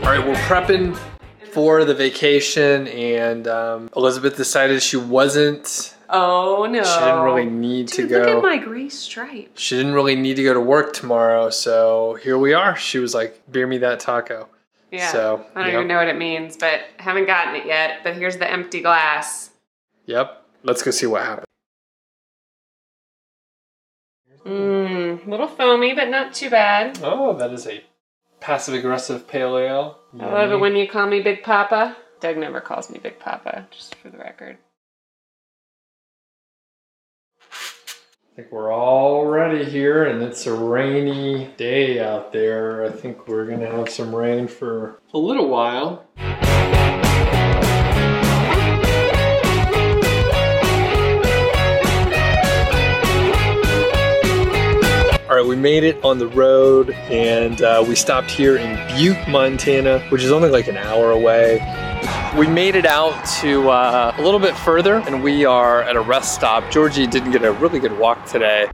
right, we're prepping for the vacation, and Elizabeth decided she wasn't. Oh no. She didn't really need to go. Look at my gray stripe. She didn't really need to go to work tomorrow, so here we are. She was like, beer me that taco. Yeah. So, I don't even know what it means, but haven't gotten it yet. But here's the empty glass. Yep. Let's go see what happens. Little foamy, but not too bad. Oh, that is a passive-aggressive pale ale. I love it when you call me Big Papa. Doug never calls me Big Papa, just for the record. I think we're all ready here, and it's a rainy day out there. I think we're going to have some rain for a little while. All right, we made it on the road, and we stopped here in Butte, Montana, which is only like an hour away. We made it out to a little bit further, and we are at a rest stop. Georgie didn't get a really good walk today.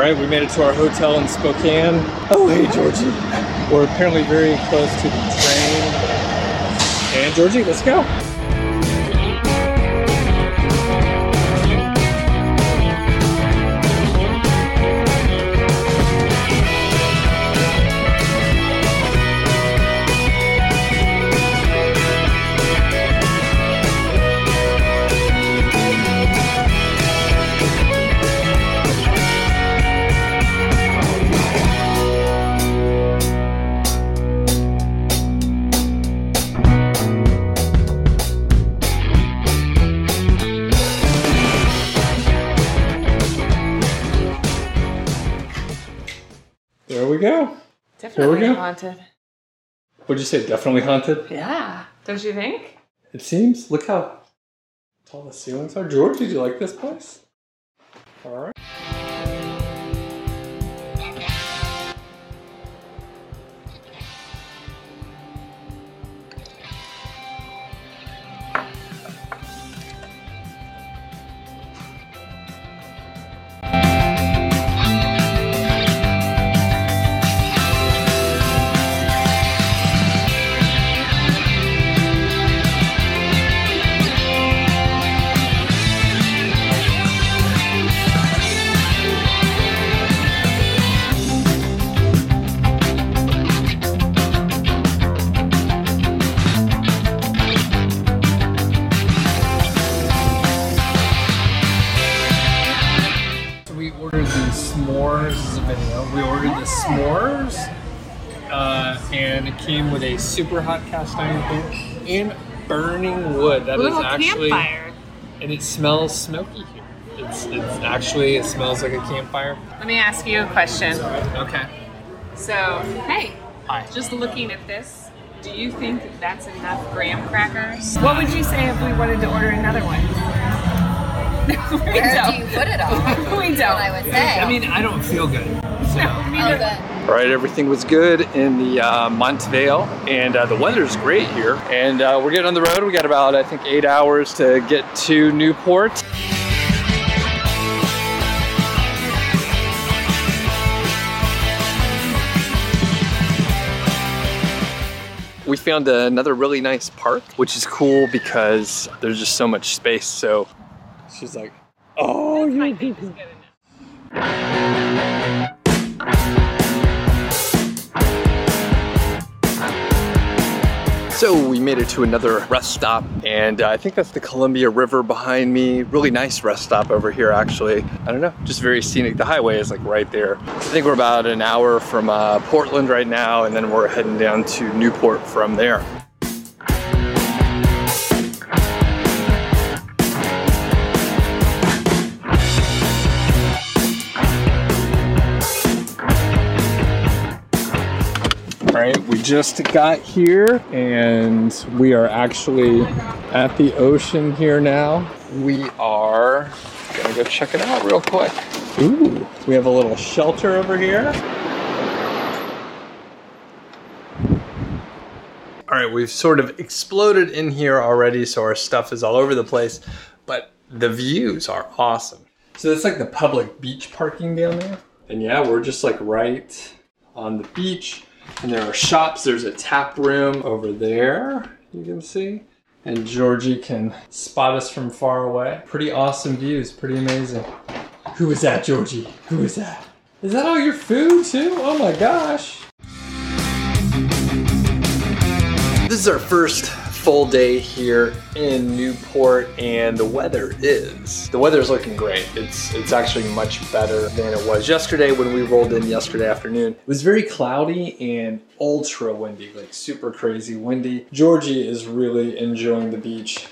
We made it to our hotel in Spokane. Oh, hey, Georgie. We're apparently very close to the train. And Georgie, let's go. There we go. Definitely haunted. What'd you say? Definitely haunted? Yeah. Don't you think? It seems. Look how tall the ceilings are. George, did you like this place? All right. We ordered the s'mores, and it came with a super hot cast iron pan and burning wood. That is actually campfire. And it smells smoky here. It smells like a campfire. Let me ask you a question. Okay. So, hey. Hi. Just looking at this, do you think that's enough graham crackers? What would you say if we wanted to order another one? Where do you put it all? We don't. I would say. I mean, I don't feel good. So. No, neither. All right, everything was good in the Montvale, and the weather's great here. And we're getting on the road. We got about, I think, 8 hours to get to Newport. We found another really nice park, which is cool because there's just so much space. So she's like, oh, you're good enough. So So we made it to another rest stop, and I think that's the Columbia River behind me. Really nice rest stop over here, actually. I don't know, just very scenic. The highway is like right there. I think we're about an hour from Portland right now, and then we're heading down to Newport from there. All right, we just got here and we are actually at the ocean here now. We are gonna go check it out real quick. Ooh, we have a little shelter over here. All right, we've sort of exploded in here already, so our stuff is all over the place, but the views are awesome. So it's like the public beach parking down there. And yeah, we're just like right on the beach. And there are shops. There's a tap room over there, you can see. And Georgie can spot us from far away. Pretty awesome views, pretty amazing. Who is that, Georgie? Who is that? Is that all your food too? Oh my gosh. This is our first full day here in Newport, and the weather is looking great. It's actually much better than it was yesterday when we rolled in yesterday afternoon. It was very cloudy and ultra windy, like super crazy windy. Georgie is really enjoying the beach.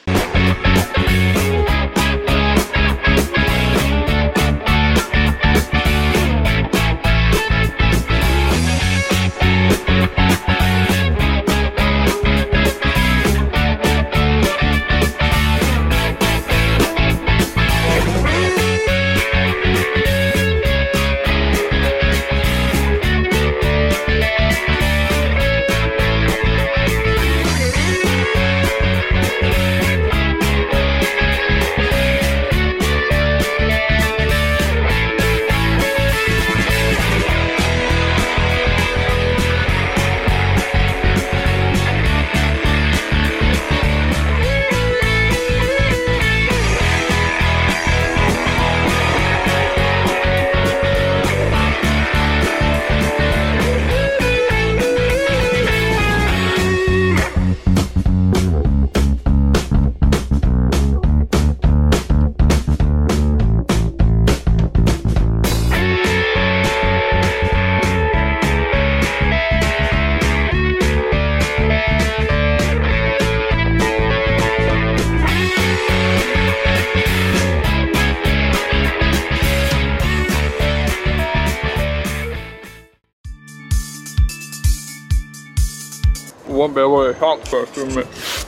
Won't be able to talk for a few minutes.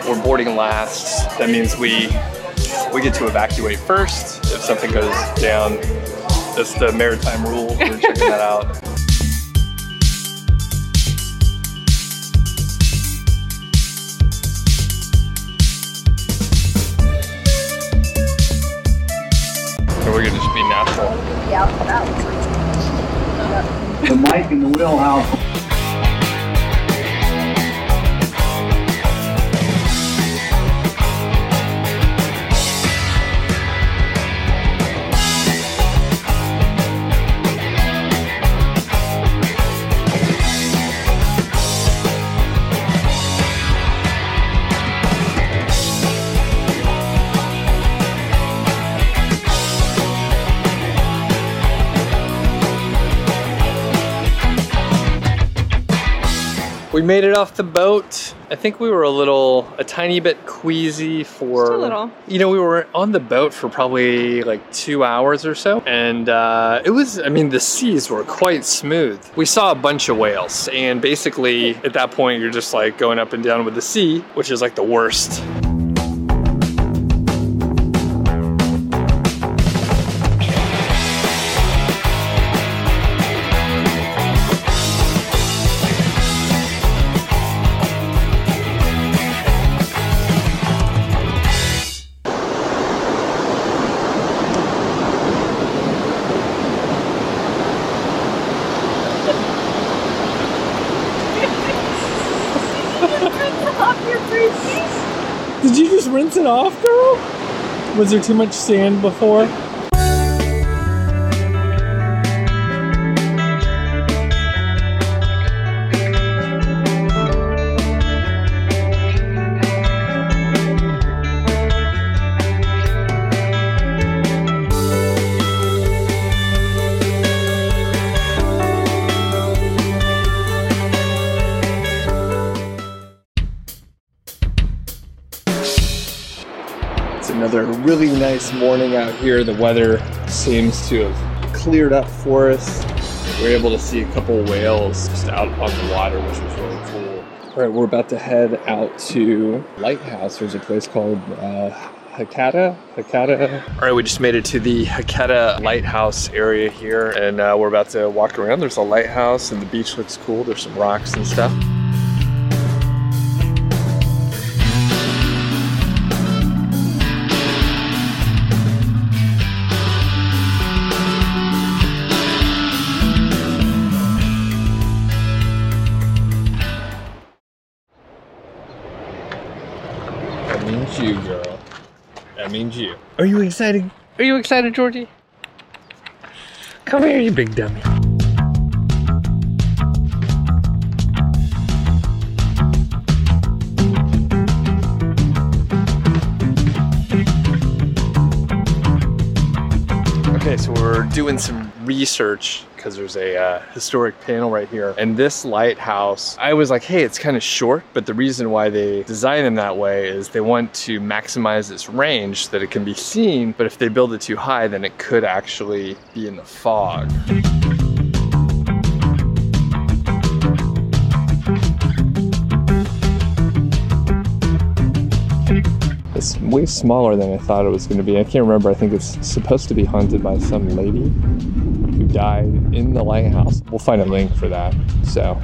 We're boarding last. That means we get to evacuate first if something goes down. That's the maritime rule. We're checking that out. We're gonna just be natural. The Mike and the wheelhouse. We made it off the boat. I think we were a tiny bit queasy for... Just a little. You know, we were on the boat for probably like 2 hours or so. And it was, I mean, the seas were quite smooth. We saw a bunch of whales. And basically, at that point, you're just like going up and down with the sea, which is like the worst. Did you just rinse it off, girl? Was there too much sand before? It's another really nice morning out here. The weather seems to have cleared up for us. We're able to see a couple whales just out on the water, which was really cool. All right, we're about to head out to Lighthouse. There's a place called Yaquina. All right, we just made it to the Yaquina lighthouse area here, and we're about to walk around. There's a lighthouse, and the beach looks cool. There's some rocks and stuff. That means you, girl. That means you. Are you excited? Are you excited, Georgie? Come here, you big dummy. Okay, so we're doing some research because there's a historic panel right here. And this lighthouse, I was like, hey, it's kind of short, but the reason why they design them that way is they want to maximize its range so that it can be seen, but if they build it too high, then it could actually be in the fog. It's way smaller than I thought it was going to be. I can't remember. I think it's supposed to be haunted by some lady who died in the lighthouse. We'll find a link for that. So.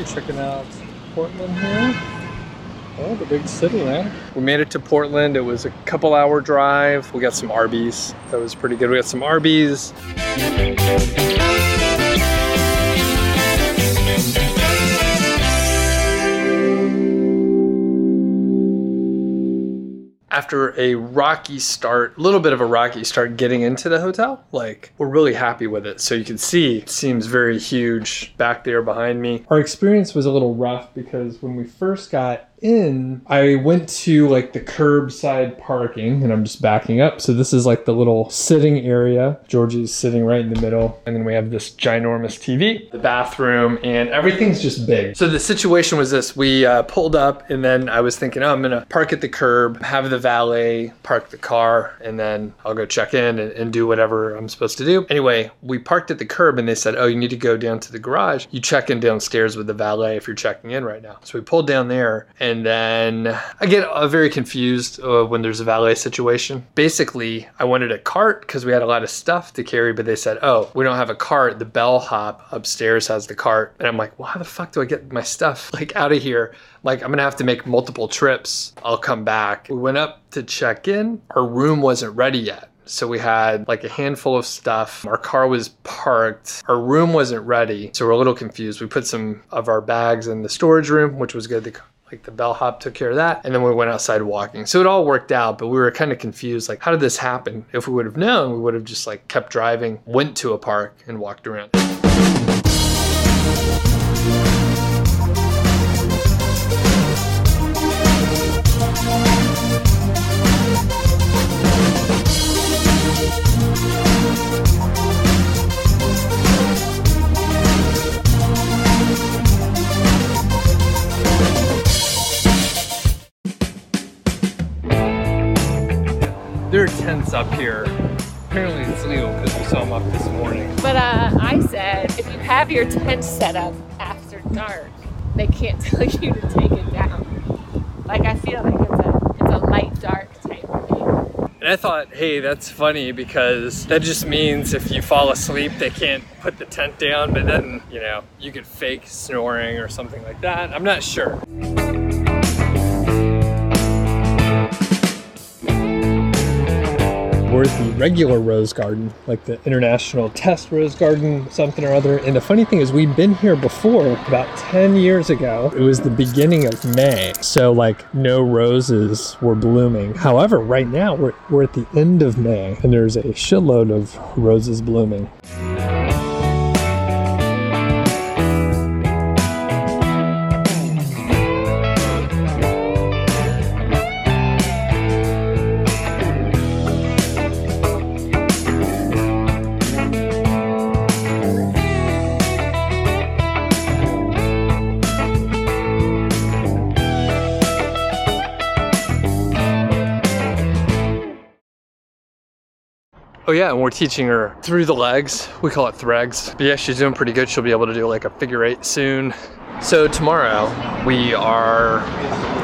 Checking out Portland here. Oh, the big city, man. We made it to Portland. It was a couple hour drive. We got some Arby's. That was pretty good. We got some Arby's. After a rocky start, a little bit of a rocky start getting into the hotel, like we're really happy with it. So you can see it seems very huge back there behind me. Our experience was a little rough because when we first got in, I went to like the curbside parking, and I'm just backing up. So this is like the little sitting area. Georgie's sitting right in the middle. And then we have this ginormous TV, the bathroom, and everything's just big. So the situation was this, we pulled up, and then I was thinking, oh, I'm gonna park at the curb, have the valet park the car, and then I'll go check in and do whatever I'm supposed to do. Anyway, we parked at the curb, and they said, oh, you need to go down to the garage. You check in downstairs with the valet if you're checking in right now. So we pulled down there, and And then I get very confused when there's a valet situation. Basically, I wanted a cart because we had a lot of stuff to carry, but they said, oh, we don't have a cart. The bellhop upstairs has the cart. And I'm like, well, how the fuck do I get my stuff like out of here? Like, I'm gonna have to make multiple trips. I'll come back. We went up to check in. Our room wasn't ready yet. So we had like a handful of stuff. Our car was parked. Our room wasn't ready. So we're a little confused. We put some of our bags in the storage room, which was good. The bellhop took care of that. And then we went outside walking. So it all worked out, but we were kind of confused. Like, how did this happen? If we would have known, we would have just like kept driving, went to a park and walked around. There are tents up here. Apparently it's legal because we saw them up this morning. But I said, if you have your tent set up after dark, they can't tell you to take it down. Like, I feel like it's a light dark type of thing. And I thought, hey, that's funny because that just means if you fall asleep, they can't put the tent down, but then, you know, you could fake snoring or something like that. I'm not sure. We're at the regular rose garden, like the international test rose garden, something or other. And the funny thing is we'd been here before about 10 years ago. It was the beginning of May. So like no roses were blooming. However, right now we're at the end of May and there's a shitload of roses blooming. Oh yeah, and we're teaching her through the legs. We call it thregs. But yeah, she's doing pretty good. She'll be able to do like a figure 8 soon. So tomorrow we are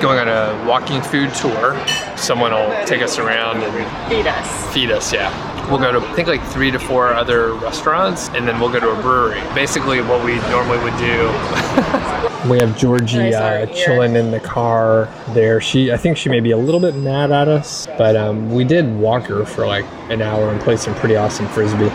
going on a walking food tour. Someone will take us around and feed us. Feed us, yeah. We'll go to, I think, like 3 to 4 other restaurants, and then we'll go to a brewery. Basically what we normally would do. We have Georgie chilling in the car there. I think she may be a little bit mad at us, but we did walk her for like an hour and play some pretty awesome Frisbee.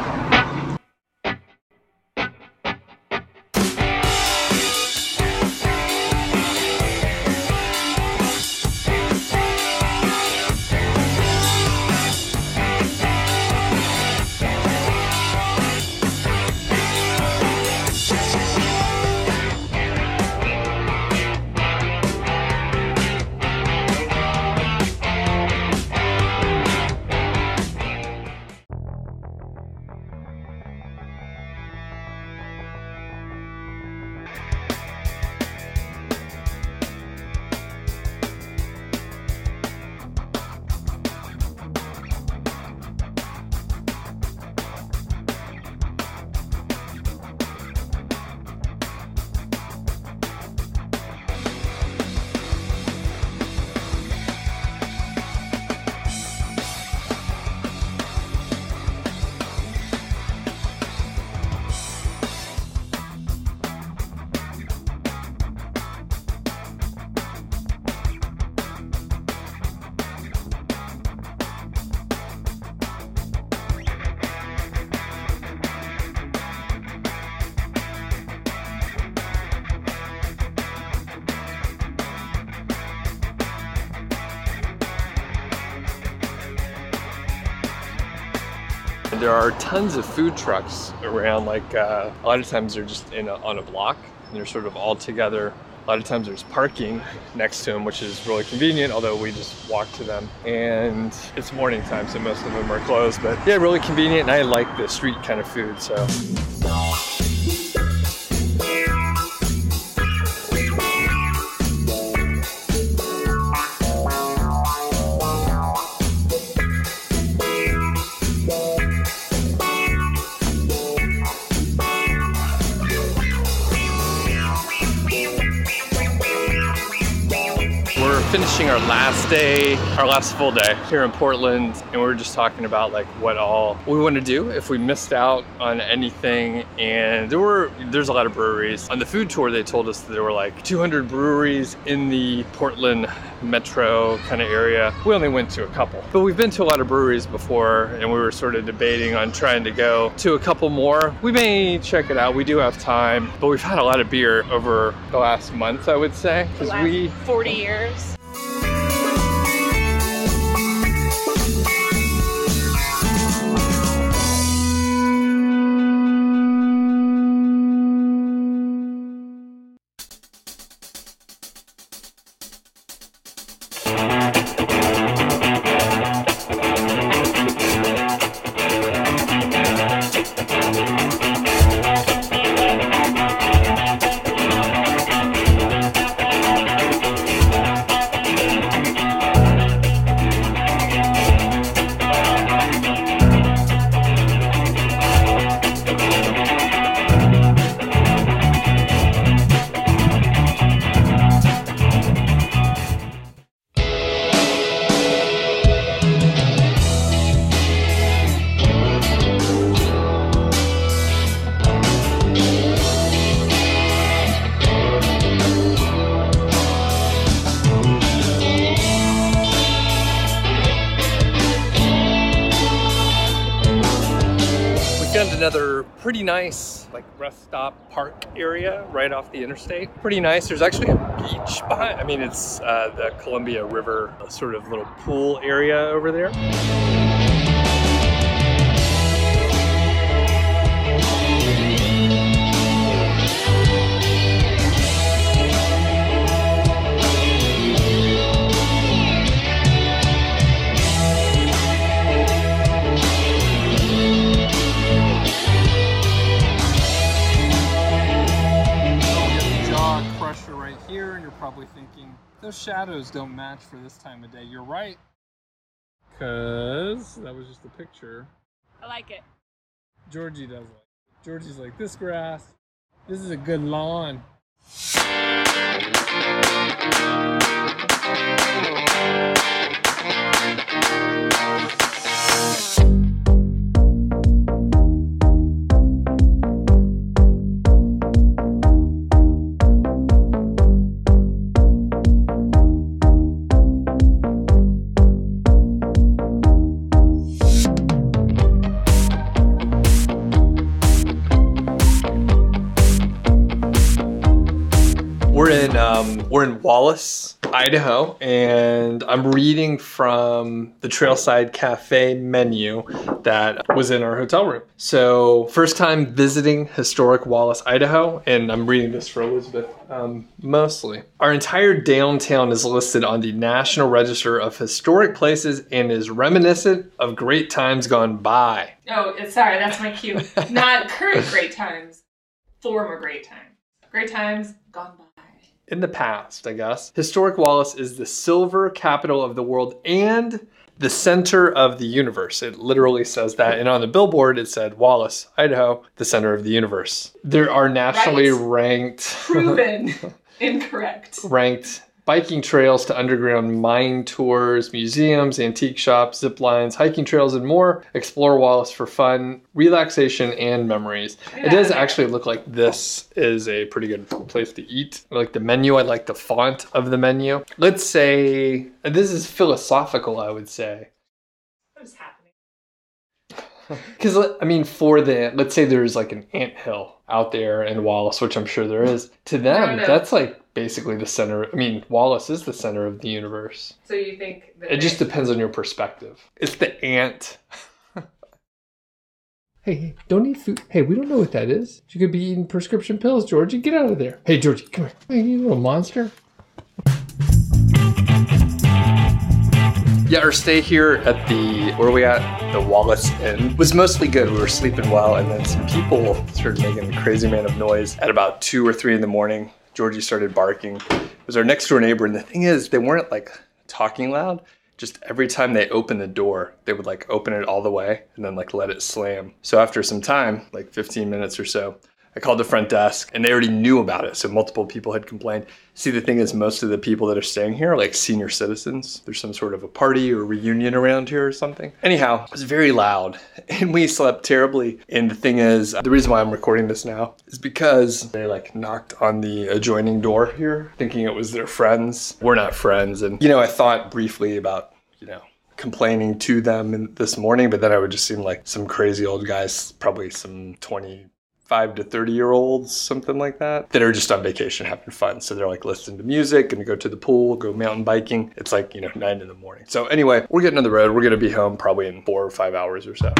There are tons of food trucks around, like a lot of times they're just on a block and they're sort of all together. A lot of times there's parking next to them, which is really convenient, although we just walk to them. And it's morning time, so most of them are closed, but yeah, really convenient. And I like the street kind of food, so. finishing our last day, our last full day here in Portland, and we were just talking about like what all we want to do if we missed out on anything. And there's a lot of breweries. On the food tour, they told us that there were like 200 breweries in the Portland metro kind of area. We only went to a couple, but we've been to a lot of breweries before, and we were sort of debating on trying to go to a couple more. We may check it out. We do have time, but we've had a lot of beer over the last month, I would say, because we 40 years. Another pretty nice like rest stop park area right off the interstate. Pretty nice. There's actually a beach behind. I mean, it's the Columbia River sort of little pool area over there. Probably thinking those shadows don't match for this time of day. You're right, because that was just a picture. I like it. Georgie does like it. Georgie's like, this grass, this is a good lawn. We're in Wallace, Idaho, and I'm reading from the Trailside Cafe menu that was in our hotel room. So first time visiting historic Wallace, Idaho, and I'm reading this for Elizabeth mostly. Our entire downtown is listed on the National Register of Historic Places and is reminiscent of great times gone by. Oh, sorry, that's my cue. Not current great times, former great times. Great times gone by. In the past, I guess. Historic Wallace is the silver capital of the world and the center of the universe. It literally says that. And on the billboard, it said Wallace, Idaho, the center of the universe. There are nationally ranked... Proven incorrect. Ranked biking trails to underground mine tours, museums, antique shops, zip lines, hiking trails, and more. Explore Wallace for fun, relaxation, and memories. Yeah. It does actually look like this is a pretty good place to eat. I like the menu. I like the font of the menu. Let's say, this is philosophical, I would say. What is happening? Because, I mean, let's say there's like an anthill out there in Wallace, which I'm sure there is. To them, that's like basically the center. I mean, Wallace is the center of the universe. So you think it just depends on your perspective. It's the ant. Hey, don't eat food. Hey, we don't know what that is. You could be eating prescription pills, Georgie. Get out of there. Hey, Georgie, come here. Hey, you little monster. Yeah, our stay here at the Wallace Inn was mostly good. We were sleeping well, and then some people started making a crazy amount of noise at about 2 or 3 in the morning. Georgie started barking. It was our next door neighbor, and the thing is, they weren't like talking loud. Just every time they opened the door, they would like open it all the way and then like let it slam. So after some time, like 15 minutes or so, I called the front desk and they already knew about it. So multiple people had complained. See, the thing is, most of the people that are staying here are like senior citizens. There's some sort of a party or reunion around here or something. Anyhow, it was very loud and we slept terribly. And the thing is, the reason why I'm recording this now is because they like knocked on the adjoining door here, thinking it was their friends. We're not friends. And, you know, I thought briefly about, you know, complaining to them this morning, but then I would just seem like some crazy old guys, probably some 25 to 30-year-olds, something like that are just on vacation having fun. So they're like listening to music and go to the pool, go mountain biking. It's like, you know, 9 in the morning. So anyway, we're getting on the road. We're going to be home probably in 4 or 5 hours or so.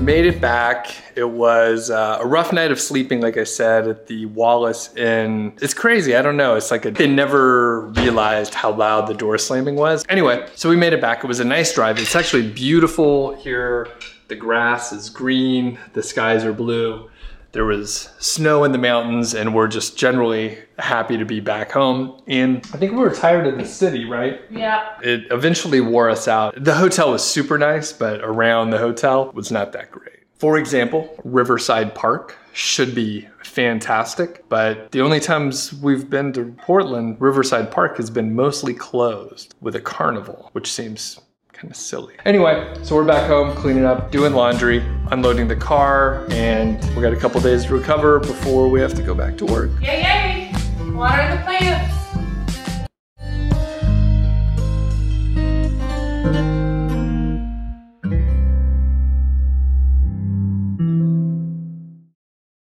Made it back. It was a rough night of sleeping, like I said, at the Wallace Inn. It's crazy, I don't know. It's like they never realized how loud the door slamming was. Anyway, so we made it back. It was a nice drive. It's actually beautiful here. The grass is green, the skies are blue. There was snow in the mountains and we're just generally happy to be back home. And I think we were tired of the city, right? Yeah. It eventually wore us out. The hotel was super nice, but around the hotel was not that great. For example, Riverside Park should be fantastic, but the only times we've been to Portland, Riverside Park has been mostly closed with a carnival, which seems kind of silly. Anyway, so we're back home, cleaning up, doing laundry, unloading the car, and we got a couple days to recover before we have to go back to work. Yay, yay! Water the plants!